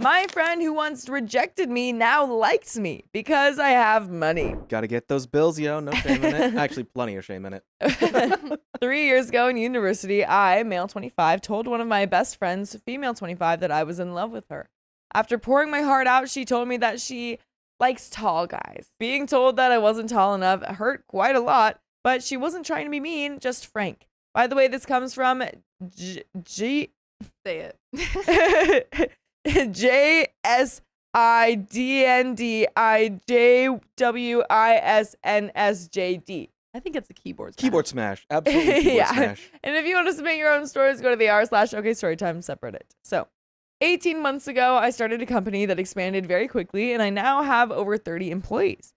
My friend who once rejected me now likes me because I have money. Gotta get those bills, yo. No shame in it. Actually, plenty of shame in it. 3 years ago in university, I, male 25, told one of my best friends, female 25, that I was in love with her. After pouring my heart out, she told me that she likes tall guys. Being told that I wasn't tall enough hurt quite a lot, but she wasn't trying to be mean, just frank. By the way, this comes from Say it. JSIDNDIJWISNSJD. I think it's a keyboard smash. Keyboard smash. Absolutely keyboard smash. And if you want to submit your own stories, go to the r/OKStorytime subreddit. So, 18 months ago, I started a company that expanded very quickly, and I now have over 30 employees.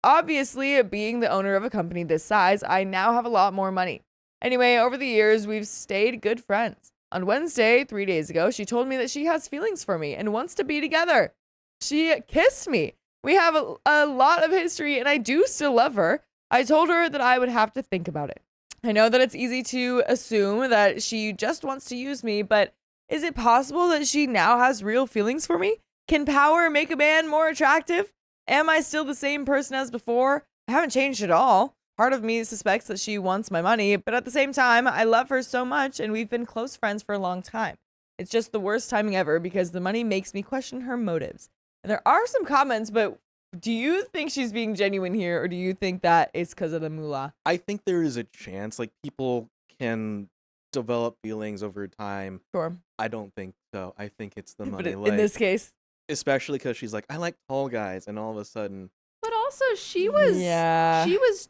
Obviously, being the owner of a company this size, I now have a lot more money. Anyway, over the years, we've stayed good friends. On Wednesday, 3 days ago, she told me that she has feelings for me and wants to be together. She kissed me. We have a lot of history, and I do still love her. I told her that I would have to think about it. I know that it's easy to assume that she just wants to use me, but is it possible that she now has real feelings for me? Can power make a man more attractive? Am I still the same person as before? I haven't changed at all. Part of me suspects that she wants my money, but at the same time, I love her so much and we've been close friends for a long time. It's just the worst timing ever because the money makes me question her motives. And there are some comments, but do you think she's being genuine here, or do you think that it's because of the moolah? I think there is a chance. Like, people can develop feelings over time. Sure. I don't think so. I think it's the money. But in this case, especially because she's like, I like tall guys, and all of a sudden, But also, she was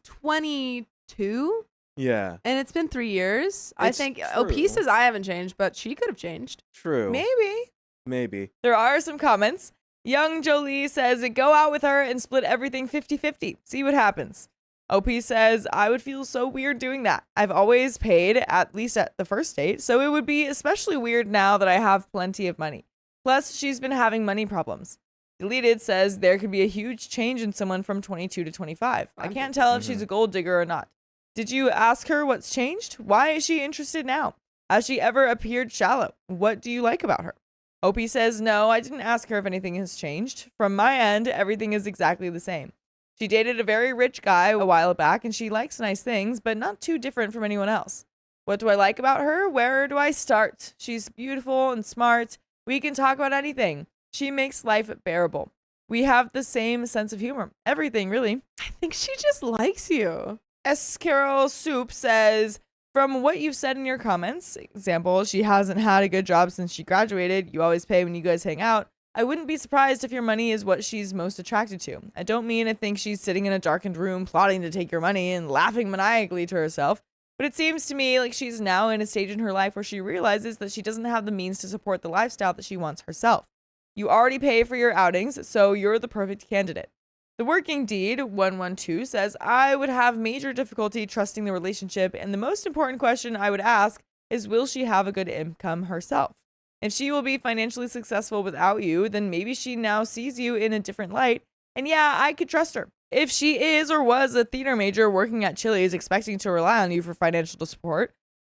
22. yeah, And it's been 3 years. I It's think true. OP says I haven't changed, but she could have changed. true. maybe. Maybe. There are some comments. Young Jolie says, go out with her and split everything 50-50. See what happens. OP says, I would feel so weird doing that. I've always paid, at least at the first date, so it would be especially weird now that I have plenty of money. Plus, she's been having money problems. Deleted says, there could be a huge change in someone from 22 to 25. I can't tell if she's a gold digger or not. Did you ask her what's changed? Why is she interested now? Has she ever appeared shallow? What do you like about her? OP says, no, I didn't ask her if anything has changed. From my end, everything is exactly the same. She dated a very rich guy a while back, and she likes nice things, but not too different from anyone else. What do I like about her? Where do I start? She's beautiful and smart. We can talk about anything. She makes life bearable. We have the same sense of humor. Everything, really. I think she just likes you. S. Carol Soup says, from what you've said in your comments, example, she hasn't had a good job since she graduated. You always pay when you guys hang out. I wouldn't be surprised if your money is what she's most attracted to. I don't mean to think she's sitting in a darkened room plotting to take your money and laughing maniacally to herself, but it seems to me like she's now in a stage in her life where she realizes that she doesn't have the means to support the lifestyle that she wants herself. You already pay for your outings, so you're the perfect candidate. The Working Deed 112 says, I would have major difficulty trusting the relationship, and the most important question I would ask is, will she have a good income herself? If she will be financially successful without you, then maybe she now sees you in a different light, and yeah, I could trust her. If she is or was a theater major working at Chili's expecting to rely on you for financial support,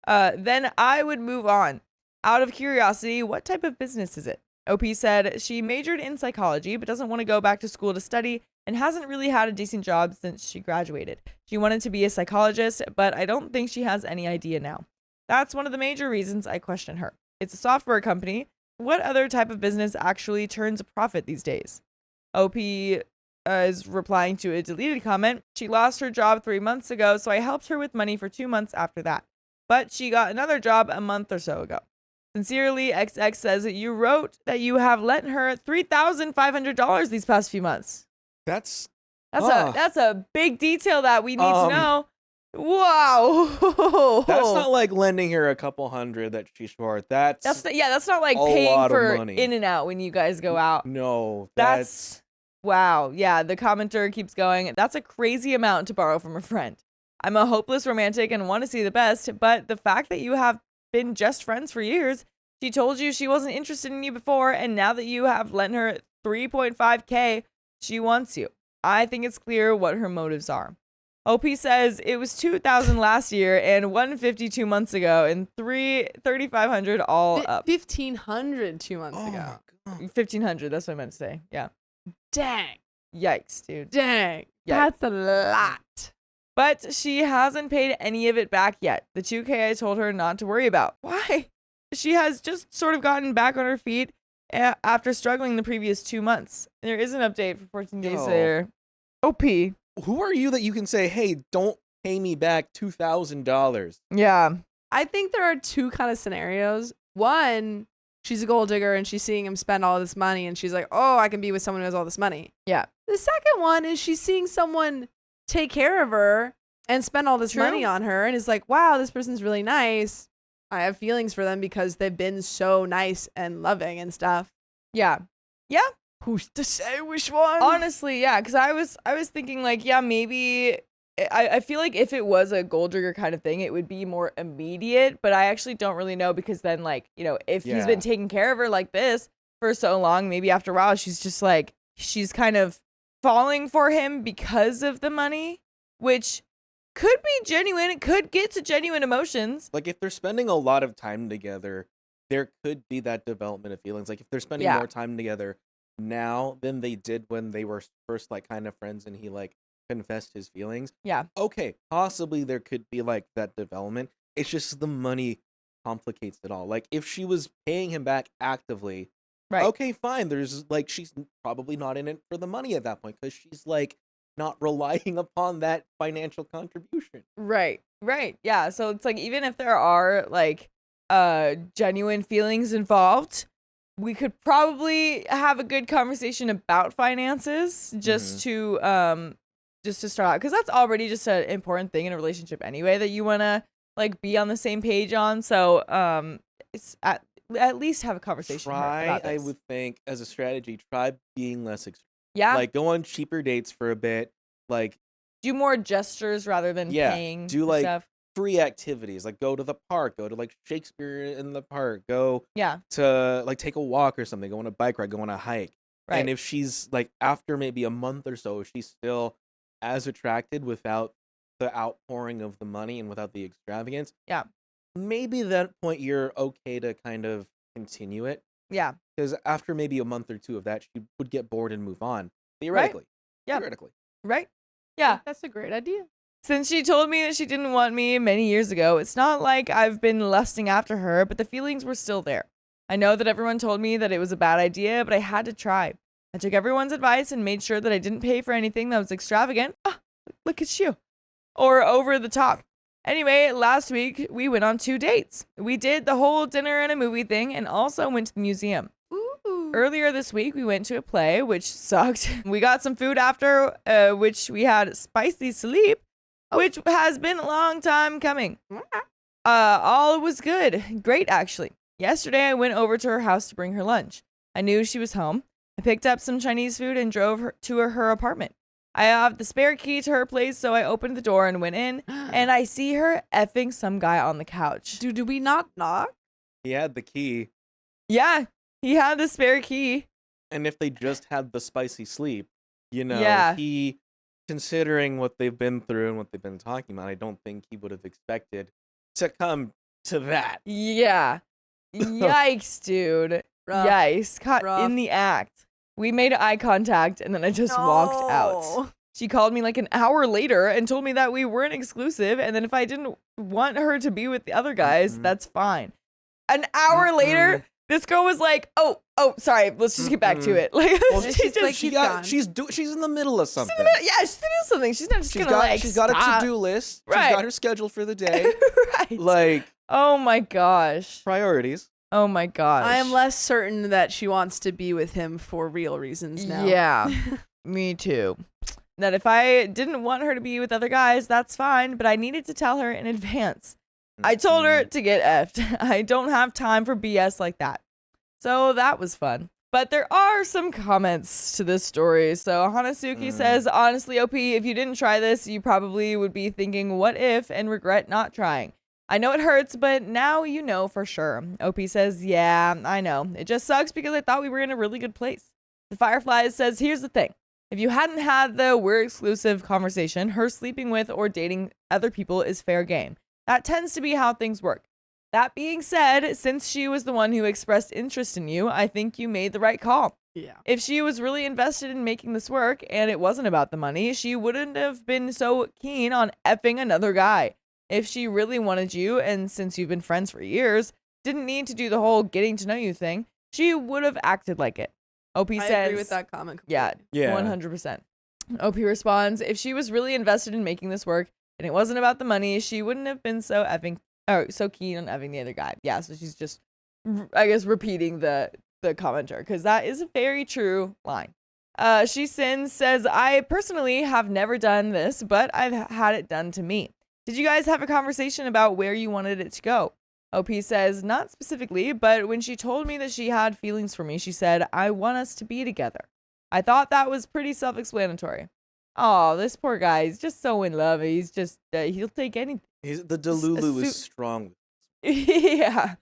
then I would move on. Out of curiosity, what type of business is it? OP said she majored in psychology but doesn't want to go back to school to study and hasn't really had a decent job since she graduated. She wanted to be a psychologist, but I don't think she has any idea now. That's one of the major reasons I question her. It's a software company. What other type of business actually turns a profit these days? OP is replying to a deleted comment. She lost her job 3 months ago, so I helped her with money for 2 months after that. But she got another job a month or so ago. Sincerely, XX says that you wrote that you have lent her $3,500 these past few months. That's a big detail that we need to know. Wow. That's not like lending her a couple hundred that she's short. That's not like paying for In-N-Out when you guys go out. No, that's wow. Yeah, the commenter keeps going. That's a crazy amount to borrow from a friend. I'm a hopeless romantic and want to see the best, but the fact that you have been just friends for years, she told you she wasn't interested in you before, and now that you have lent her $3.5K, she wants you. I think it's clear what her motives are. OP says it was 2,000 last year and 150 2 months ago and 3,500 all up. 1,500 2 months Oh ago. my God. 1,500. That's what I meant to say. Yeah. Dang. Yikes, dude. Dang. Yikes. That's a lot. But she hasn't paid any of it back yet. The 2K I told her not to worry about. Why? She has just sort of gotten back on her feet after struggling the previous 2 months. There is an update for 14 days Yo. later. OP. Who are you that you can say, hey, don't pay me back $2,000? Yeah. I think there are two kind of scenarios. One, she's a gold digger and she's seeing him spend all this money and she's like, oh, I can be with someone who has all this money. Yeah. The second one is she's seeing someone take care of her and spend all this True. money on her and is like, wow, this person's really nice. I have feelings for them because they've been so nice and loving and stuff. Yeah. Yeah. Who's to say which one? Honestly, yeah, because I was thinking like, yeah, maybe I feel like if it was a gold digger kind of thing, it would be more immediate, but I actually don't really know because then like, if he's Yeah. been taking care of her like this for so long, maybe after a while she's just like she's kind of falling for him because of the money, which could be genuine. It could get to genuine emotions. Like, if they're spending a lot of time together, there could be that development of feelings. Like, if they're spending Yeah. more time together now than they did when they were first, like, kind of friends and he, like, confessed his feelings. Yeah. Okay, possibly there could be, like, that development. It's just the money complicates it all. Like, if she was paying him back actively, Right. okay, fine. There's, like, she's probably not in it for the money at that point because she's, like, not relying upon that financial contribution. Right. Right. Yeah. So it's like even if there are like genuine feelings involved, we could probably have a good conversation about finances just to start out, because that's already just an important thing in a relationship anyway that you want to like be on the same page on. So it's at least have a conversation about I this. would think, as a strategy, try being less extreme. Yeah. Like, go on cheaper dates for a bit. Like, do more gestures rather than Yeah, paying do, for like, stuff. free activities. Like, go to the park. Go to, like, Shakespeare in the park. Go Yeah. to, like, take a walk or something. Go on a bike ride. Go on a hike. Right. And if she's, like, after maybe a month or so, she's still as attracted without the outpouring of the money and without the extravagance. Yeah. Maybe at that point you're okay to kind of continue it. Yeah. Because after maybe a month or two of that, she would get bored and move on. Theoretically. Yeah. Theoretically. Right. Yeah. That's a great idea. Since she told me that she didn't want me many years ago, it's not like I've been lusting after her, but the feelings were still there. I know that everyone told me that it was a bad idea, but I had to try. I took everyone's advice and made sure that I didn't pay for anything that was extravagant. Ah, look at you. Or over the top. Anyway, last week we went on 2 dates. We did the whole dinner and a movie thing and also went to the museum. Ooh. Earlier this week, we went to a play, which sucked. We got some food after, which we had spicy sleep, which has been a long time coming. All was good. Great, actually. Yesterday, I went over to her house to bring her lunch. I knew she was home. I picked up some Chinese food and drove her to her apartment. I have the spare key to her place, so I opened the door and went in, and I see her effing some guy on the couch. Dude, do we not knock? He had the key. Yeah, he had the spare key. And if they just had the spicy sleep, Yeah. he, considering what they've been through and what they've been talking about, I don't think he would have expected to come to that. Yeah. Yikes, dude. Rough. Yikes. Caught Rough. in the act. We made eye contact and then I just walked out. No. She called me like an hour later and told me that we weren't exclusive and then if I didn't want her to be with the other guys, that's fine. An hour later, this girl was like, oh, sorry, let's just get back to it. Like, Well, she she's just, like, She's in the middle of something. yeah, she's doing something. She's not just She's gonna like got a stop. to-do list. Right. She's got her schedule for the day. Right. Like, Oh my gosh. priorities. Oh my gosh. I am less certain that she wants to be with him for real reasons now. Yeah, me too. That if I didn't want her to be with other guys, that's fine, but I needed to tell her in advance. I told her to get effed. I don't have time for BS like that. So that was fun. But there are some comments to this story. So Hanasuki says, honestly, OP, if you didn't try this, you probably would be thinking, what if, and regret not trying. I know it hurts, but now you know for sure. OP says, yeah, I know. It just sucks because I thought we were in a really good place. The Fireflies says, here's the thing. If you hadn't had the "we're exclusive" conversation, her sleeping with or dating other people is fair game. That tends to be how things work. That being said, since she was the one who expressed interest in you, I think you made the right call. Yeah. If she was really invested in making this work and it wasn't about the money, she wouldn't have been so keen on effing another guy. If she really wanted you, and since you've been friends for years, didn't need to do the whole getting to know you thing, she would have acted like it. OP I says, agree with that comment. yeah, Yeah. 100%. OP responds, if she was really invested in making this work and it wasn't about the money, she wouldn't have been so keen on effing the other guy. Yeah, so she's just, I guess, repeating the commenter, because that is a very true line. She says, I personally have never done this, but I've had it done to me. Did you guys have a conversation about where you wanted it to go? OP says, not specifically, but when she told me that she had feelings for me, she said, I want us to be together. I thought that was pretty self-explanatory. Oh, this poor guy, he's just so in love. He's just, he'll take anything. The Delulu is strong. Yeah.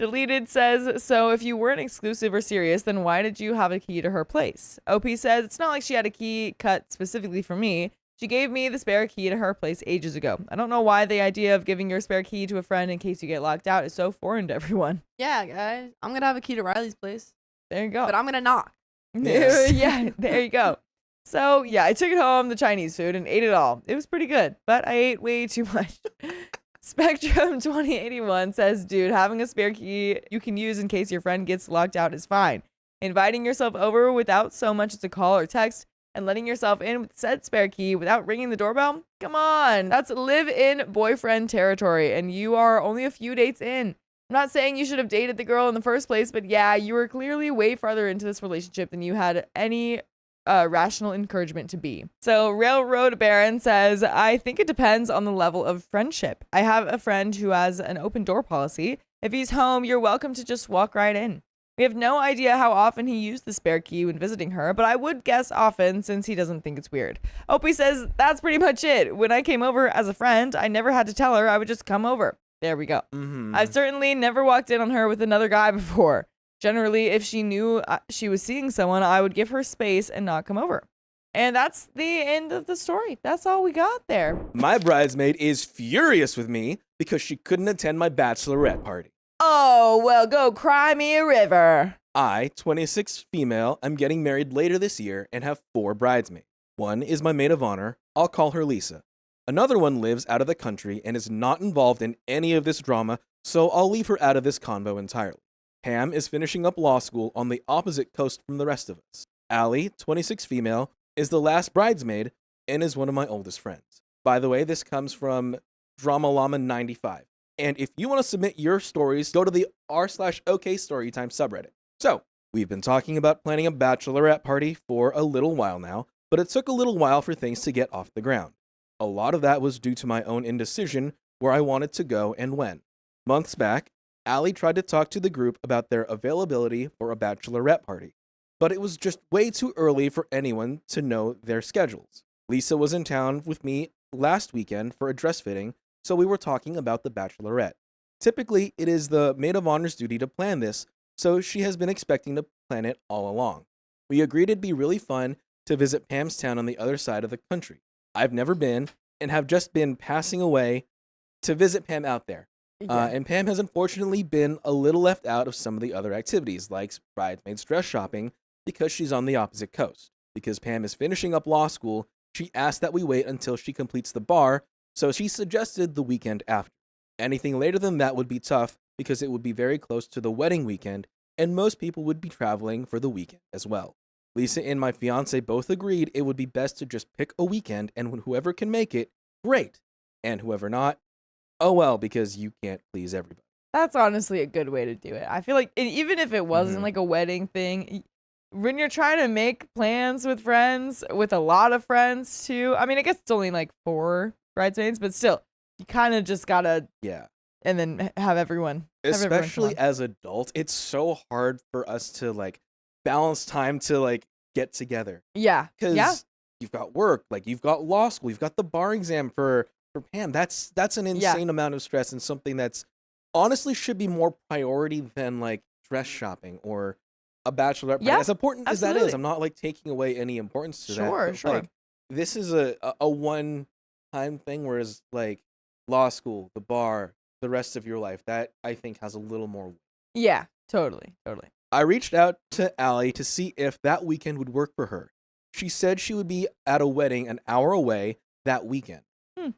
Deleted says, so if you weren't exclusive or serious, then why did you have a key to her place? OP says, it's not like she had a key cut specifically for me. She gave me the spare key to her place ages ago. I don't know why the idea of giving your spare key to a friend in case you get locked out is so foreign to everyone. Yeah, guys. I'm going to have a key to Riley's place, There you go. but I'm going to knock. Yes. Yeah, there you go. So, yeah, I took it home, the Chinese food, and ate it all. It was pretty good, but I ate way too much. Spectrum 2081 says, dude, having a spare key you can use in case your friend gets locked out is fine. Inviting yourself over without so much as a call or text and letting yourself in with said spare key without ringing the doorbell? Come on. That's live-in boyfriend territory, and you are only a few dates in. I'm not saying you should have dated the girl in the first place, but yeah, you were clearly way farther into this relationship than you had any rational encouragement to be. So Railroad Baron says, I think it depends on the level of friendship. I have a friend who has an open door policy. If he's home, you're welcome to just walk right in. We have no idea how often he used the spare key when visiting her, but I would guess often since he doesn't think it's weird. Opie says, that's pretty much it. When I came over as a friend, I never had to tell her. I would just come over. There we go. Mm-hmm. I've certainly never walked in on her with another guy before. Generally, if she knew she was seeing someone, I would give her space and not come over. And that's the end of the story. That's all we got there. My bridesmaid is furious with me because she couldn't attend my bachelorette party. Oh, well, go cry me a river. I, 26 female, am getting married later this year and have 4 bridesmaids. One is my maid of honor. I'll call her Lisa. Another one lives out of the country and is not involved in any of this drama, so I'll leave her out of this convo entirely. Pam is finishing up law school on the opposite coast from the rest of us. Allie, 26 female, is the last bridesmaid and is one of my oldest friends. By the way, this comes from Drama Llama 95. And if you want to submit your stories, go to the r/OK Storytime subreddit. So, we've been talking about planning a bachelorette party for a little while now, but it took a little while for things to get off the ground. A lot of that was due to my own indecision where I wanted to go and when. Months back, Allie tried to talk to the group about their availability for a bachelorette party, but it was just way too early for anyone to know their schedules. Lisa was in town with me last weekend for a dress fitting, so we were talking about the bachelorette. Typically, it is the maid of honor's duty to plan this, so she has been expecting to plan it all along. We agreed it'd be really fun to visit Pam's town on the other side of the country. I've never been and have just been passing away to visit Pam out there. And Pam has unfortunately been a little left out of some of the other activities, like bridesmaids dress shopping, because she's on the opposite coast. Because Pam is finishing up law school, she asked that we wait until she completes the bar, so she suggested the weekend after. Anything later than that would be tough, because it would be very close to the wedding weekend, and most people would be traveling for the weekend as well. Lisa and my fiance both agreed it would be best to just pick a weekend, and whoever can make it, great. And whoever not, oh well, because you can't please everybody. That's honestly a good way to do it. I feel like even if it wasn't like a wedding thing, when you're trying to make plans with friends, with a lot of friends too, I mean, I guess it's only like 4 bridesmaids, but still, you kind of just gotta, and then have everyone. Especially as adults, it's so hard for us to like balance time to like get together. Yeah. Because you've got work, like you've got law school, you've got the bar exam for Pam. That's an insane amount of stress and something that's honestly should be more priority than like dress shopping or a bachelorette party. Yeah, As important as that is, absolutely. I'm not like taking away any importance to that. Sure, But, sure. like, this is a one-time thing, whereas like law school, the bar, the rest of your life, that I think has a little more. Yeah, totally. I reached out to Allie to see if that weekend would work for her. She said she would be at a wedding an hour away that weekend.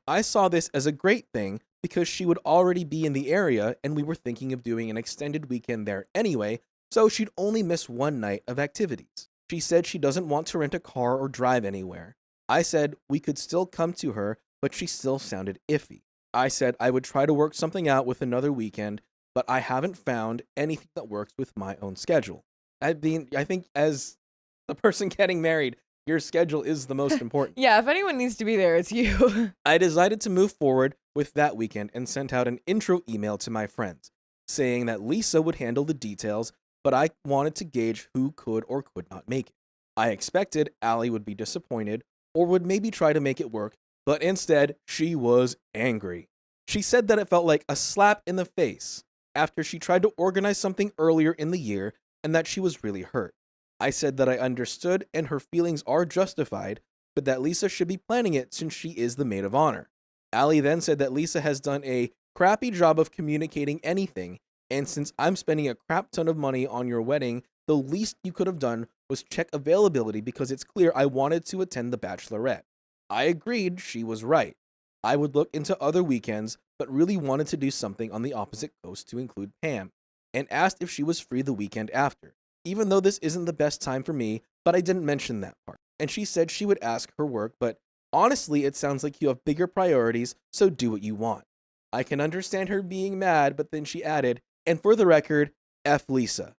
I saw this as a great thing because she would already be in the area and we were thinking of doing an extended weekend there anyway, so she'd only miss one night of activities. She said she doesn't want to rent a car or drive anywhere. I said we could still come to her, but she still sounded iffy. I said I would try to work something out with another weekend, but I haven't found anything that works with my own schedule. I think as the person getting married, your schedule is the most important. Yeah, if anyone needs to be there, it's you. I decided to move forward with that weekend and sent out an intro email to my friends, saying that Lisa would handle the details, but I wanted to gauge who could or could not make it. I expected Allie would be disappointed or would maybe try to make it work, but instead, she was angry. She said that it felt like a slap in the face after she tried to organize something earlier in the year and that she was really hurt. I said that I understood and her feelings are justified, but that Lisa should be planning it since she is the maid of honor. Allie then said that Lisa has done a crappy job of communicating anything, and since I'm spending a crap ton of money on your wedding, the least you could have done was check availability because it's clear I wanted to attend the bachelorette. I agreed she was right. I would look into other weekends, but really wanted to do something on the opposite coast to include Pam, and asked if she was free the weekend after, even though this isn't the best time for me, but I didn't mention that part. And she said she would ask her work, but honestly, it sounds like you have bigger priorities, so do what you want. I can understand her being mad, but then she added, and for the record, F Lisa.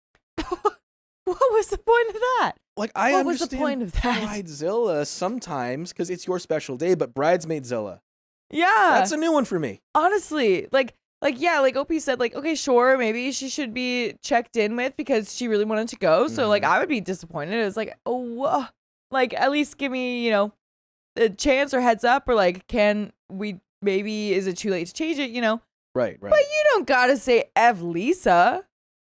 What was the point of that? Like, I What was the understand point of that? Bridezilla sometimes, because it's your special day, but Bridesmaidzilla, Yeah. that's a new one for me. Honestly, yeah, like OP said, like, okay, sure, maybe she should be checked in with because she really wanted to go. So, like, I would be disappointed. It was like, oh, like, at least give me, a chance or heads up, or like, can we, maybe, is it too late to change it, Right. But you don't gotta say F Lisa.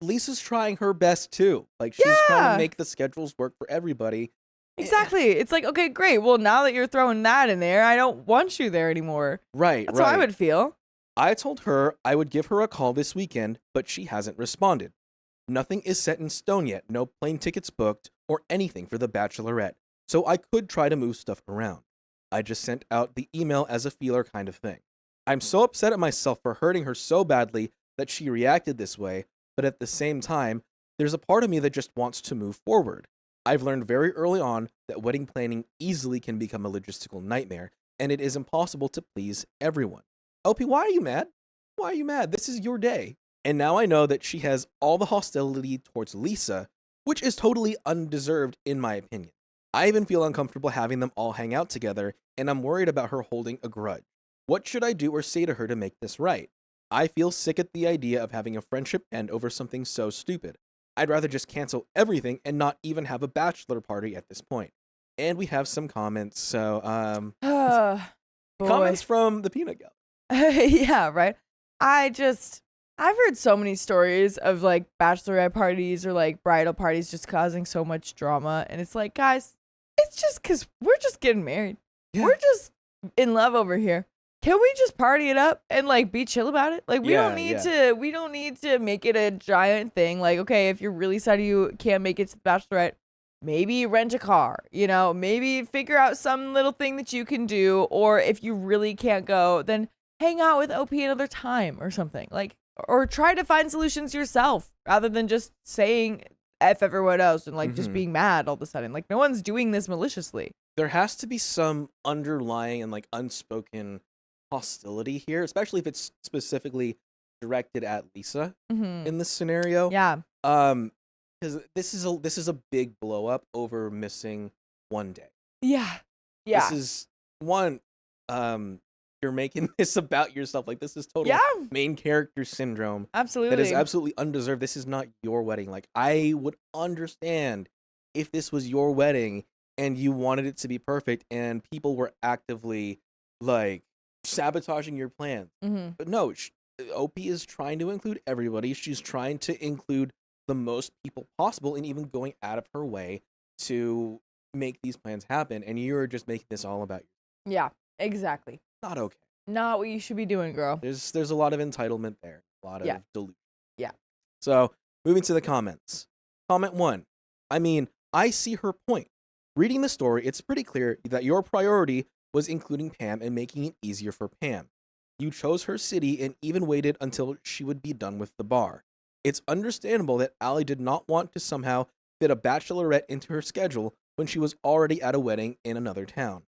Lisa's trying her best too. Like, she's trying to make the schedules work for everybody. Exactly. It's like, okay, great. Well, now that you're throwing that in there, I don't want you there anymore. Right. That's how I would feel. I told her I would give her a call this weekend, but she hasn't responded. Nothing is set in stone yet, no plane tickets booked or anything for the bachelorette, so I could try to move stuff around. I just sent out the email as a feeler kind of thing. I'm so upset at myself for hurting her so badly that she reacted this way, but at the same time, there's a part of me that just wants to move forward. I've learned very early on that wedding planning easily can become a logistical nightmare, and it is impossible to please everyone. OP, why are you mad? Why are you mad? This is your day. And now I know that she has all the hostility towards Lisa, which is totally undeserved in my opinion. I even feel uncomfortable having them all hang out together, and I'm worried about her holding a grudge. What should I do or say to her to make this right? I feel sick at the idea of having a friendship end over something so stupid. I'd rather just cancel everything and not even have a bachelor party at this point. And we have some comments. So, comments from the Peanut Gallery. Yeah, right. I've heard so many stories of like bachelorette parties or like bridal parties just causing so much drama. And it's like, guys, it's just because we're just getting married. Yeah. We're just in love over here. Can we just party it up and like be chill about it? Like we don't need to make it a giant thing. Like, okay, if you're really sad you can't make it to the bachelorette, maybe rent a car, maybe figure out some little thing that you can do. Or if you really can't go, then hang out with OP another time or something. Like, or try to find solutions yourself rather than just saying F everyone else and like just being mad all of a sudden. Like no one's doing this maliciously. There has to be some underlying and like unspoken hostility here, especially if it's specifically directed at Lisa in this scenario. Yeah. Because this is a big blow up over missing one day. Yeah. Yeah. This is one. You're making this about yourself. Like this is total main character syndrome. Absolutely. That is absolutely undeserved. This is not your wedding. Like I would understand if this was your wedding and you wanted it to be perfect and people were actively like sabotaging your plans. But no, OP is trying to include everybody. She's trying to include the most people possible and even going out of her way to make these plans happen. And you're just making this all about you. Yeah, exactly. Not okay. Not what you should be doing, girl. There's a lot of entitlement there, a lot of delusion. Yeah. So moving to the comments. Comment 1. I mean, I see her point. Reading the story, it's pretty clear that your priority was including Pam and making it easier for Pam. You chose her city and even waited until she would be done with the bar. It's understandable that Allie did not want to somehow fit a bachelorette into her schedule when she was already at a wedding in another town.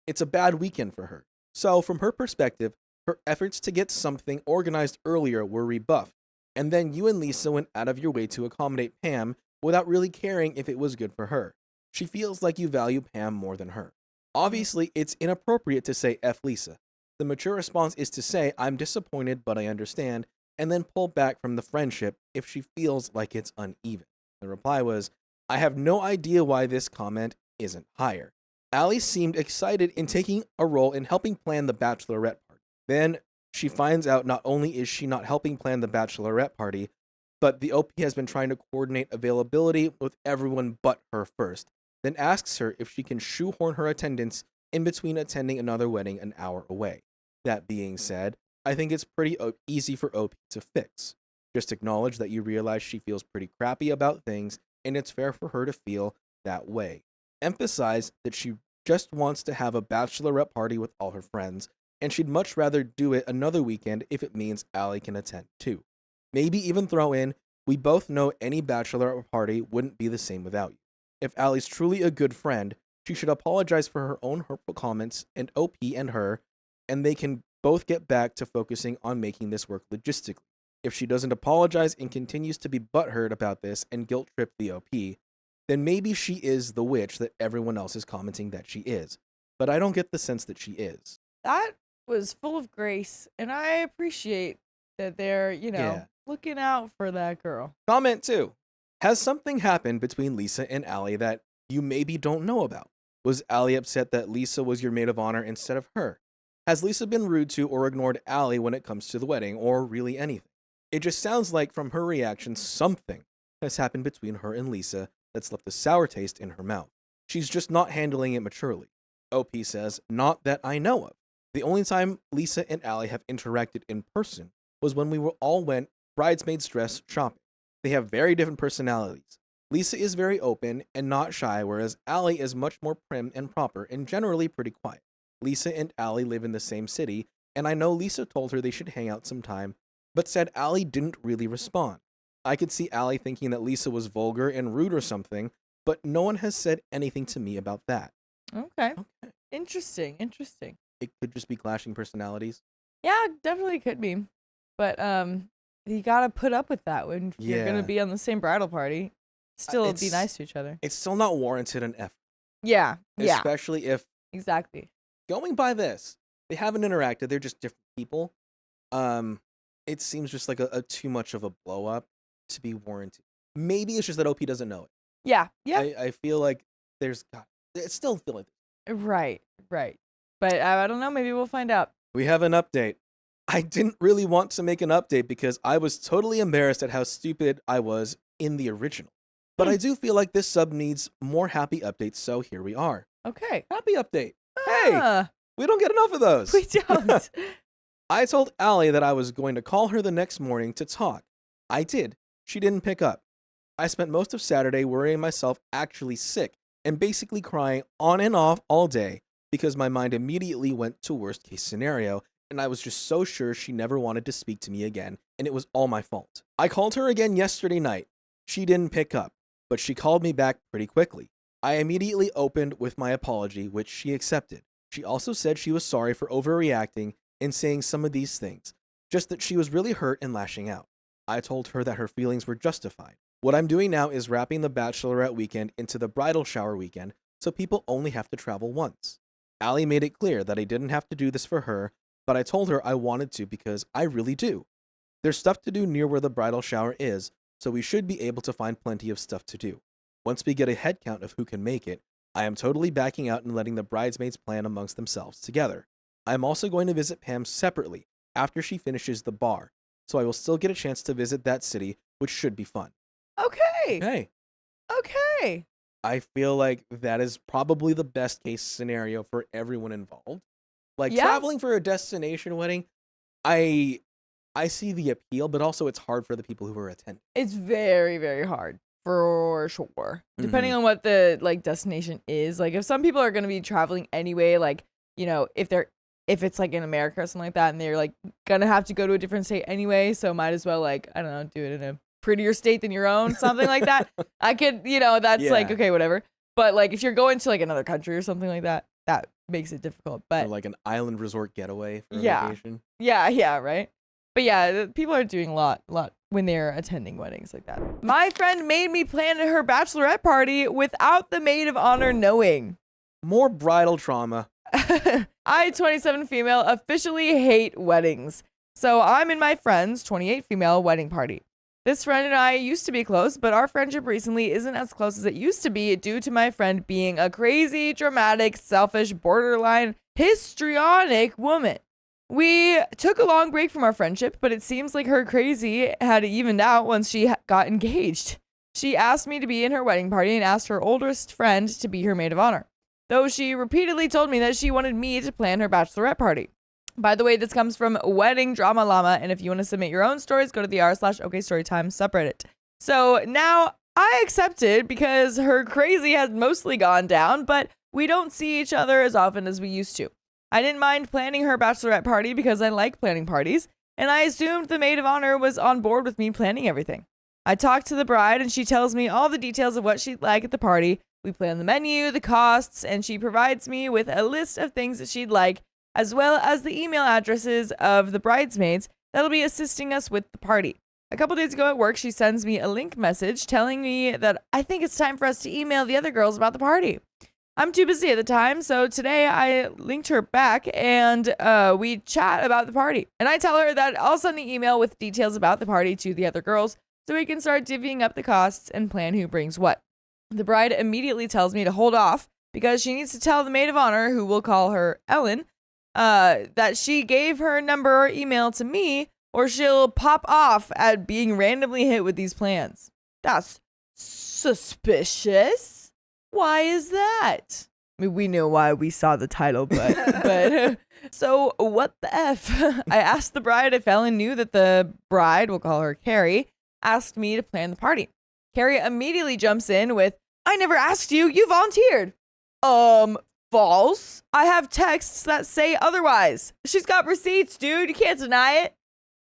It's a bad weekend for her. So, from her perspective, her efforts to get something organized earlier were rebuffed, and then you and Lisa went out of your way to accommodate Pam without really caring if it was good for her. She feels like you value Pam more than her. Obviously, it's inappropriate to say F Lisa. The mature response is to say, I'm disappointed, but I understand, and then pull back from the friendship if she feels like it's uneven. The reply was, I have no idea why this comment isn't higher. Allie seemed excited in taking a role in helping plan the bachelorette party. Then she finds out not only is she not helping plan the bachelorette party, but the OP has been trying to coordinate availability with everyone but her first, then asks her if she can shoehorn her attendance in between attending another wedding an hour away. That being said, I think it's pretty easy for OP to fix. Just acknowledge that you realize she feels pretty crappy about things, and it's fair for her to feel that way. Emphasize that she just wants to have a bachelorette party with all her friends, and she'd much rather do it another weekend if it means Allie can attend too. Maybe even throw in, we both know any bachelorette party wouldn't be the same without you. If Allie's truly a good friend, she should apologize for her own hurtful comments and OP and her, and they can both get back to focusing on making this work logistically. If she doesn't apologize and continues to be butthurt about this and guilt trip the OP, then maybe she is the witch that everyone else is commenting that she is. But I don't get the sense that she is. That was full of grace, and I appreciate that they're, looking out for that girl. Comment 2. Has something happened between Lisa and Allie that you maybe don't know about? Was Allie upset that Lisa was your maid of honor instead of her? Has Lisa been rude to or ignored Allie when it comes to the wedding, or really anything? It just sounds like from her reaction something has happened between her and Lisa that's left a sour taste in her mouth. She's just not handling it maturely. OP says, not that I know of. The only time Lisa and Allie have interacted in person was when we all went bridesmaid dress shopping. They have very different personalities. Lisa is very open and not shy, whereas Allie is much more prim and proper and generally pretty quiet. Lisa and Allie live in the same city, and I know Lisa told her they should hang out sometime, but said Allie didn't really respond. I could see Allie thinking that Lisa was vulgar and rude or something, but no one has said anything to me about that. Okay. Interesting. It could just be clashing personalities. Yeah, definitely could be. But you gotta put up with that when you're gonna be on the same bridal party. Still be nice to each other. It's still not warranted an effort. Yeah. Especially if Exactly. going by this, they haven't interacted, they're just different people. It seems just like a too much of a blow up to be warranted. Maybe it's just that OP doesn't know it. Yeah. I feel like it's still feeling. Right. But I don't know, maybe we'll find out. We have an update. I didn't really want to make an update because I was totally embarrassed at how stupid I was in the original. But I do feel like this sub needs more happy updates, so here we are. Okay. Happy update. Hey, we don't get enough of those. We don't. I told Allie that I was going to call her the next morning to talk. I did. She didn't pick up. I spent most of Saturday worrying myself actually sick and basically crying on and off all day because my mind immediately went to worst case scenario, and I was just so sure she never wanted to speak to me again, and it was all my fault. I called her again yesterday night. She didn't pick up, but she called me back pretty quickly. I immediately opened with my apology, which she accepted. She also said she was sorry for overreacting and saying some of these things, just that she was really hurt and lashing out. I told her that her feelings were justified. What I'm doing now is wrapping the bachelorette weekend into the bridal shower weekend, so people only have to travel once. Allie made it clear that I didn't have to do this for her, but I told her I wanted to because I really do. There's stuff to do near where the bridal shower is, so we should be able to find plenty of stuff to do. Once we get a head count of who can make it, I am totally backing out and letting the bridesmaids plan amongst themselves together. I am also going to visit Pam separately after she finishes the bar, so I will still get a chance to visit that city, which should be fun. Okay. Okay. Okay. I feel like that is probably the best case scenario for everyone involved. Like Yeah. traveling for a destination wedding, I see the appeal, but also it's hard for the people who are attending. It's very, very hard for sure. Depending Mhm. on what the like destination is. Like if some people are gonna be traveling anyway, like, if it's like in America or something like that and they're like gonna have to go to a different state anyway, so might as well like, I don't know, do it in a prettier state than your own, something like that. I could, that's like, Yeah. okay, whatever. But like if you're going to like another country or something like that, that makes it difficult. Or But like an island resort getaway for a Yeah. vacation. yeah, right. But yeah, people are doing a lot when they're attending weddings like that. My friend made me plan her bachelorette party without the maid of honor knowing. More bridal trauma. I, 27 female, officially hate weddings. So I'm in my friend's 28 female wedding party. This friend and I used to be close, but our friendship recently isn't as close as it used to be due to my friend being a crazy, dramatic, selfish, borderline, histrionic woman. We took a long break from our friendship, but it seems like her crazy had evened out once she got engaged. She asked me to be in her wedding party and asked her oldest friend to be her maid of honor, though she repeatedly told me that she wanted me to plan her bachelorette party. By the way, this comes from Wedding Drama Llama, and if you want to submit your own stories, go to the r/OKStorytime subreddit. So now I accepted because her crazy has mostly gone down, but we don't see each other as often as we used to. I didn't mind planning her bachelorette party because I like planning parties, and I assumed the maid of honor was on board with me planning everything. I talked to the bride, and she tells me all the details of what she'd like at the party. We plan the menu, the costs, and she provides me with a list of things that she'd like, as well as the email addresses of the bridesmaids that'll be assisting us with the party. A couple days ago at work, she sends me a link message telling me that I think it's time for us to email the other girls about the party. I'm too busy at the time, so today I linked her back and we chat about the party. And I tell her that I'll send the email with details about the party to the other girls so we can start divvying up the costs and plan who brings what. The bride immediately tells me to hold off because she needs to tell the maid of honor, who we'll call her Ellen, that she gave her number or email to me, or she'll pop off at being randomly hit with these plans. That's suspicious. Why is that? I mean, we know why we saw the title, but so what the F? I asked the bride if Ellen knew that the bride, we'll call her Carrie, asked me to plan the party. Carrie immediately jumps in with, I never asked you, you volunteered. False. I have texts that say otherwise. She's got receipts, dude. You can't deny it.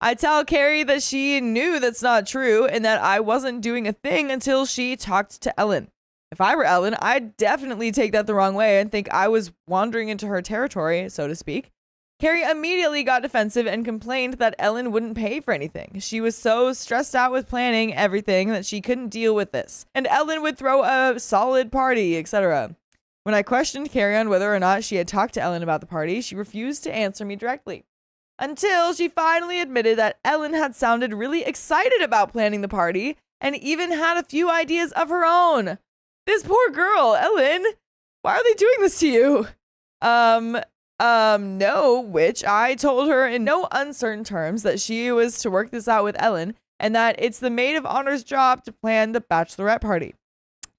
I tell Carrie that she knew that's not true and that I wasn't doing a thing until she talked to Ellen. If I were Ellen, I'd definitely take that the wrong way and think I was wandering into her territory, so to speak. Carrie immediately got defensive and complained that Ellen wouldn't pay for anything. She was so stressed out with planning everything that she couldn't deal with this. And Ellen would throw a solid party, etc. When I questioned Carrie on whether or not she had talked to Ellen about the party, she refused to answer me directly. Until she finally admitted that Ellen had sounded really excited about planning the party and even had a few ideas of her own. This poor girl, Ellen. Why are they doing this to you? No, which I told her in no uncertain terms that she was to work this out with Ellen and that it's the maid of honor's job to plan the bachelorette party.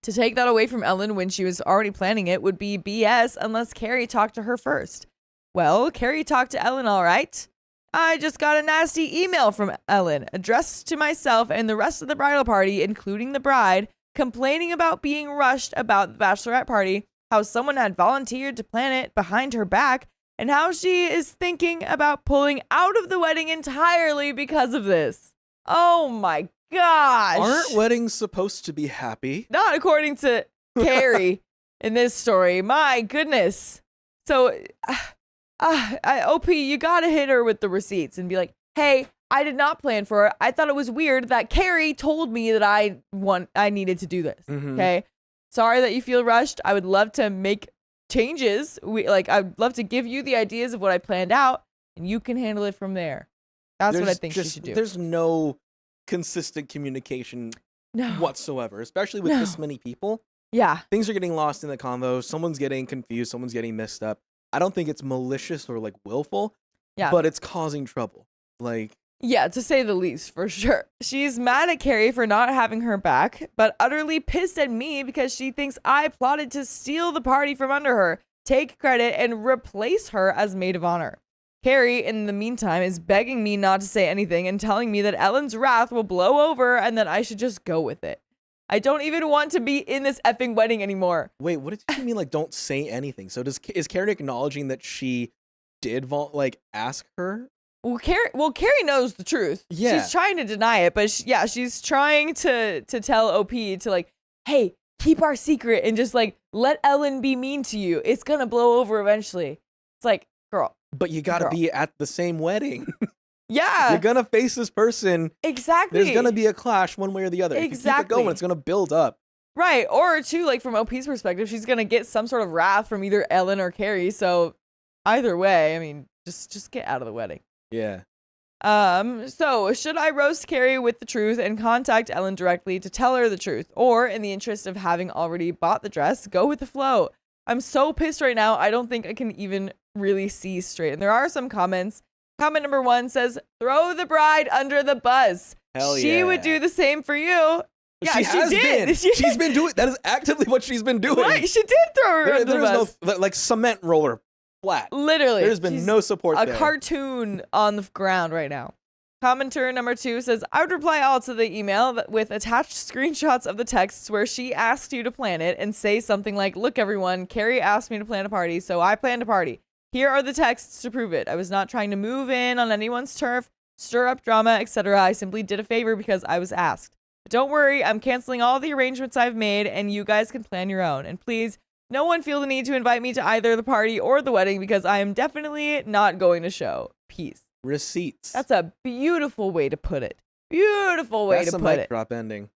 To take that away from Ellen when she was already planning it would be BS unless Carrie talked to her first. Well, Carrie talked to Ellen all right. I just got a nasty email from Ellen addressed to myself and the rest of the bridal party, including the bride, complaining about being rushed about the bachelorette party, how someone had volunteered to plan it behind her back, and how she is thinking about pulling out of the wedding entirely because of this. Oh my gosh. Aren't weddings supposed to be happy? Not according to Carrie in this story. My goodness. So, OP, you gotta hit her with the receipts and be like, hey, I did not plan for it. I thought it was weird that Carrie told me that I needed to do this. Mhm. Okay. Sorry that you feel rushed. I would love to make changes. I'd love to give you the ideas of what I planned out and you can handle it from there. That's what I think she should do. There's no consistent communication No. whatsoever, especially with this many people. Yeah. Things are getting lost in the convo. Someone's getting confused. Someone's getting messed up. I don't think it's malicious or like willful, Yeah. but it's causing trouble. Like, Yeah, to say the least, for sure. She's mad at Carrie for not having her back, but utterly pissed at me because she thinks I plotted to steal the party from under her, take credit, and replace her as maid of honor. Carrie, in the meantime, is begging me not to say anything and telling me that Ellen's wrath will blow over and that I should just go with it. I don't even want to be in this effing wedding anymore. Wait, what did you mean, like, don't say anything? So is Carrie acknowledging that she did, ask her? Well, Carrie knows the truth. Yeah. She's trying to deny it, but she's trying to tell OP to, like, hey, keep our secret and just, like, let Ellen be mean to you. It's gonna blow over eventually. It's like, girl. But you gotta be at the same wedding. Yeah. You're gonna face this person. Exactly. There's gonna be a clash one way or the other. Exactly. If you keep it going, it's gonna build up. Right. Or, too, like, from OP's perspective, she's gonna get some sort of wrath from either Ellen or Carrie. So, either way, I mean, just get out of the wedding. Yeah. So should I roast Carrie with the truth and contact Ellen directly to tell her the truth? Or, in the interest of having already bought the dress, go with the flow? I'm so pissed right now, I don't think I can even really see straight. And there are some comments. Comment number 1 says, throw the bride under the bus. Hell she yeah. would do the same for you. Yeah, she has did. been. She's been doing. That is actively what she's been doing. Right, she did throw her under the bus. No, like, cement roller flat. Literally. There's been no support there. A cartoon on the ground right now. Commenter number 2 says, I would reply all to the email with attached screenshots of the texts where she asked you to plan it and say something like, look, everyone, Carrie asked me to plan a party, so I planned a party. Here are the texts to prove it. I was not trying to move in on anyone's turf, stir up drama, etc. I simply did a favor because I was asked. But don't worry, I'm canceling all the arrangements I've made and you guys can plan your own. And please, no one feel the need to invite me to either the party or the wedding because I am definitely not going to show. Peace. Receipts. That's a beautiful way to put it. Beautiful way to put it. That's a mic drop ending.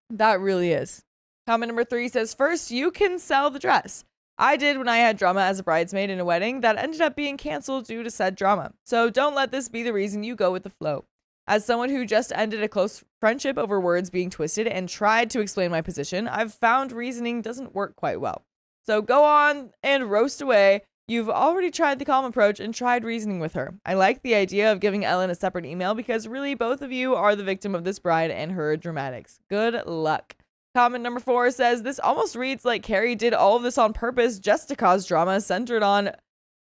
That really is. Comment number 3 says, first, you can sell the dress. I did when I had drama as a bridesmaid in a wedding that ended up being canceled due to said drama. So don't let this be the reason you go with the flow. As someone who just ended a close friendship over words being twisted and tried to explain my position, I've found reasoning doesn't work quite well. So go on and roast away. You've already tried the calm approach and tried reasoning with her. I like the idea of giving Ellen a separate email because really both of you are the victim of this bride and her dramatics. Good luck. Comment number 4 says, this almost reads like Carrie did all of this on purpose just to cause drama centered on,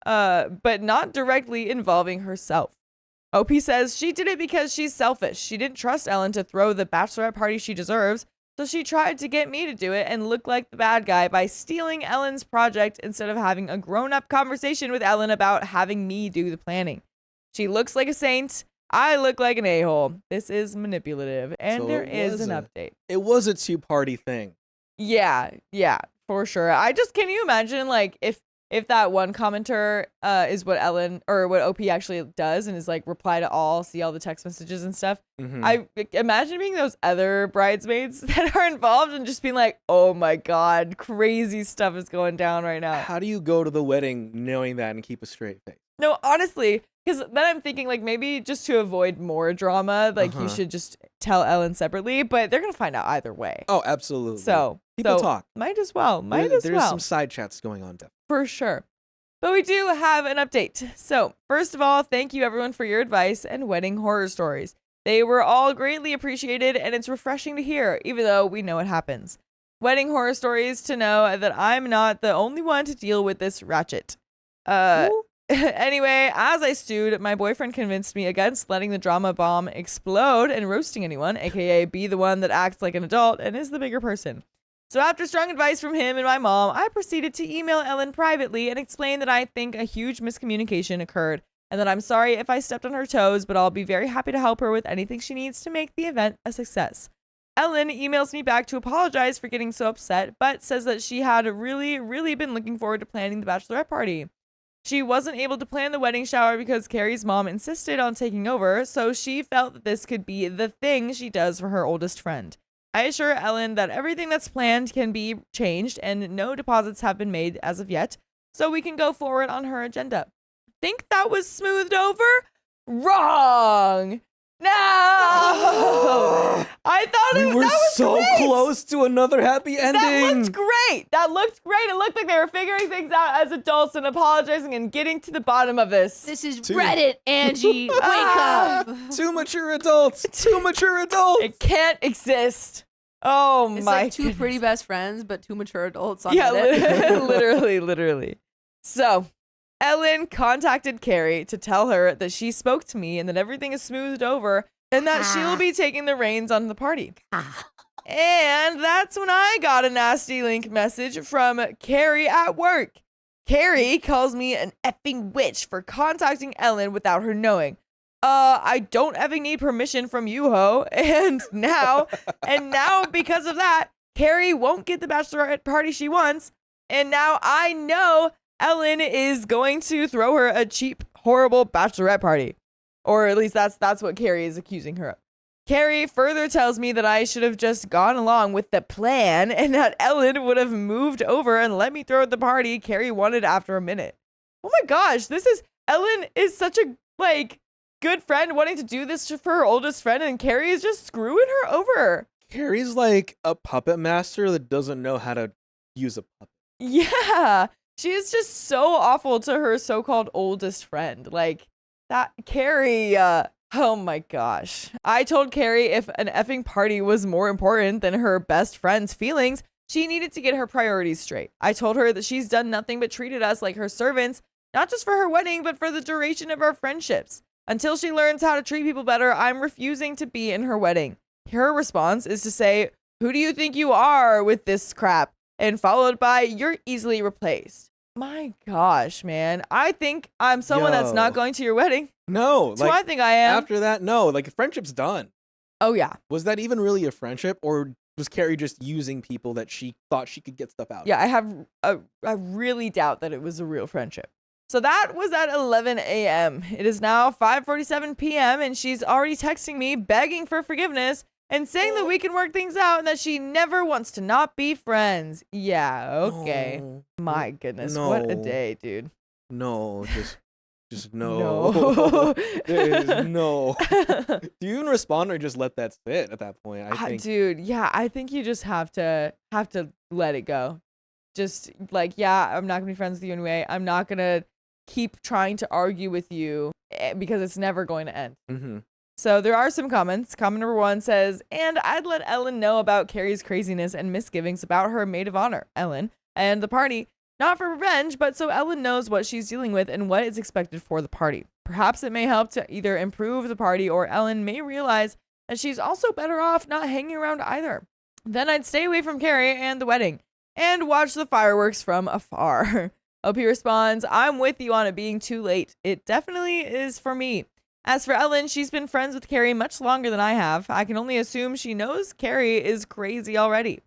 but not directly involving herself. OP says she did it because she's selfish. She didn't trust Ellen to throw the bachelorette party she deserves, so she tried to get me to do it and look like the bad guy by stealing Ellen's project instead of having a grown-up conversation with Ellen about having me do the planning. She looks like a saint. I look like an a-hole. This is manipulative, and So there it is was an a- update. It was a two-party thing. Yeah, for sure. Can you imagine, like, if that one commenter is what Ellen or what OP actually does and is like reply to all, see all the text messages and stuff. Mhm. I imagine being those other bridesmaids that are involved and just being like, oh my God, crazy stuff is going down right now. How do you go to the wedding knowing that and keep a straight face? No, honestly, because then I'm thinking like maybe just to avoid more drama, like you should just tell Ellen separately, but they're going to find out either way. Oh, absolutely. So People talk. Might as well. There's some side chats going on. For sure. But we do have an update. So, first of all, thank you everyone for your advice and wedding horror stories. They were all greatly appreciated, and it's refreshing to hear, even though we know it happens. Wedding horror stories to know that I'm not the only one to deal with this ratchet. Anyway, as I stewed, my boyfriend convinced me against letting the drama bomb explode and roasting anyone, aka be the one that acts like an adult and is the bigger person. So after strong advice from him and my mom, I proceeded to email Ellen privately and explain that I think a huge miscommunication occurred and that I'm sorry if I stepped on her toes, but I'll be very happy to help her with anything she needs to make the event a success. Ellen emails me back to apologize for getting so upset, but says that she had really been looking forward to planning the bachelorette party. She wasn't able to plan the wedding shower because Carrie's mom insisted on taking over, so she felt that this could be the thing she does for her oldest friend. I assure Ellen that everything that's planned can be changed and no deposits have been made as of yet, so we can go forward on her agenda. Think that was smoothed over? Wrong! No. I thought We were that was so great. close to another happy ending. That looked great. That looked great. It looked like they were figuring things out as adults and apologizing and getting to the bottom of this. This is Two. Reddit, Angie. Wake up. Two mature adults. Two mature adults. It can't exist. Oh It's my like two pretty best friends, but two mature adults on Yeah, Reddit. literally. So, Ellen contacted Carrie to tell her that she spoke to me and that everything is smoothed over and that she'll be taking the reins on the party. And that's when I got a nasty link message from Carrie at work. Carrie calls me an effing witch for contacting Ellen without her knowing. I don't effing need permission from you, ho. And now because of that, Carrie won't get the bachelorette party she wants. And now I know Ellen is going to throw her a cheap, horrible bachelorette party. Or at least that's what Carrie is accusing her of. Carrie further tells me that I should have just gone along with the plan and that Ellen would have moved over and let me throw the party Carrie wanted after a minute. Oh my gosh, Ellen is such a, good friend wanting to do this for her oldest friend, and Carrie is just screwing her over. Carrie's like a puppet master that doesn't know how to use a puppet. Yeah, she is just so awful to her so-called oldest friend. That Carrie, oh my gosh. I told Carrie if an effing party was more important than her best friend's feelings, she needed to get her priorities straight. I told her that she's done nothing but treated us like her servants, not just for her wedding, but for the duration of our friendships. Until she learns how to treat people better, I'm refusing to be in her wedding. Her response is to say, "Who do you think you are with this crap?" And followed by, "You're easily replaced." My gosh, man. I think I'm someone that's not going to your wedding. No. That's who I think I am. After that, no. Friendship's done. Oh, yeah. Was that even really a friendship, or was Carrie just using people that she thought she could get stuff out of? Yeah, I really doubt that it was a real friendship. So that was at 11 a.m. It is now 5:47 p.m. and she's already texting me begging for forgiveness and saying that we can work things out and that she never wants to not be friends. Yeah, okay. No. My goodness, No. what a day, dude. No, just No. no. There's no. Do you even respond or just let that sit at that point? I think. Dude, yeah, I think you just have to let it go. Just yeah, I'm not gonna be friends with you anyway. I'm not gonna keep trying to argue with you because it's never going to end. Mm-hmm. So there are some comments. Comment number 1 says, "And I'd let Ellen know about Carrie's craziness and misgivings about her maid of honor, Ellen, and the party. Not for revenge, but so Ellen knows what she's dealing with and what is expected for the party. Perhaps it may help to either improve the party or Ellen may realize that she's also better off not hanging around either. Then I'd stay away from Carrie and the wedding and watch the fireworks from afar." OP responds, "I'm with you on it being too late. It definitely is for me. As for Ellen, she's been friends with Carrie much longer than I have. I can only assume she knows Carrie is crazy already.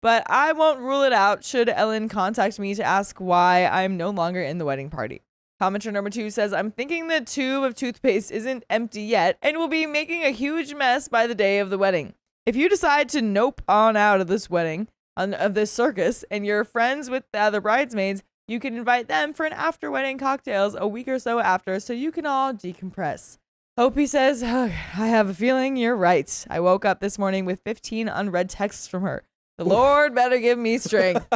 But I won't rule it out should Ellen contact me to ask why I'm no longer in the wedding party." Commenter number 2 says, "I'm thinking the tube of toothpaste isn't empty yet and will be making a huge mess by the day of the wedding. If you decide to nope on out of this wedding, of this circus, and you're friends with the other bridesmaids, you can invite them for an after-wedding cocktails a week or so after so you can all decompress." Opie says, "I have a feeling you're right. I woke up this morning with 15 unread texts from her. The Lord better give me strength."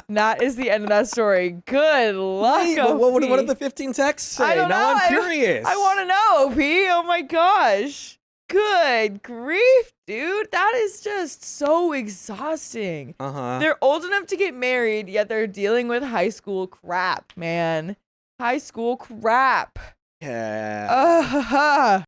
And that is the end of that story. Good luck, Wait, but OP. what did the 15 texts say? I don't Now know. I'm curious. I want to know, OP. Oh my gosh. Good grief, dude. That is just so exhausting. Uh-huh. They're old enough to get married, yet they're dealing with high school crap, man. High school crap. Yeah.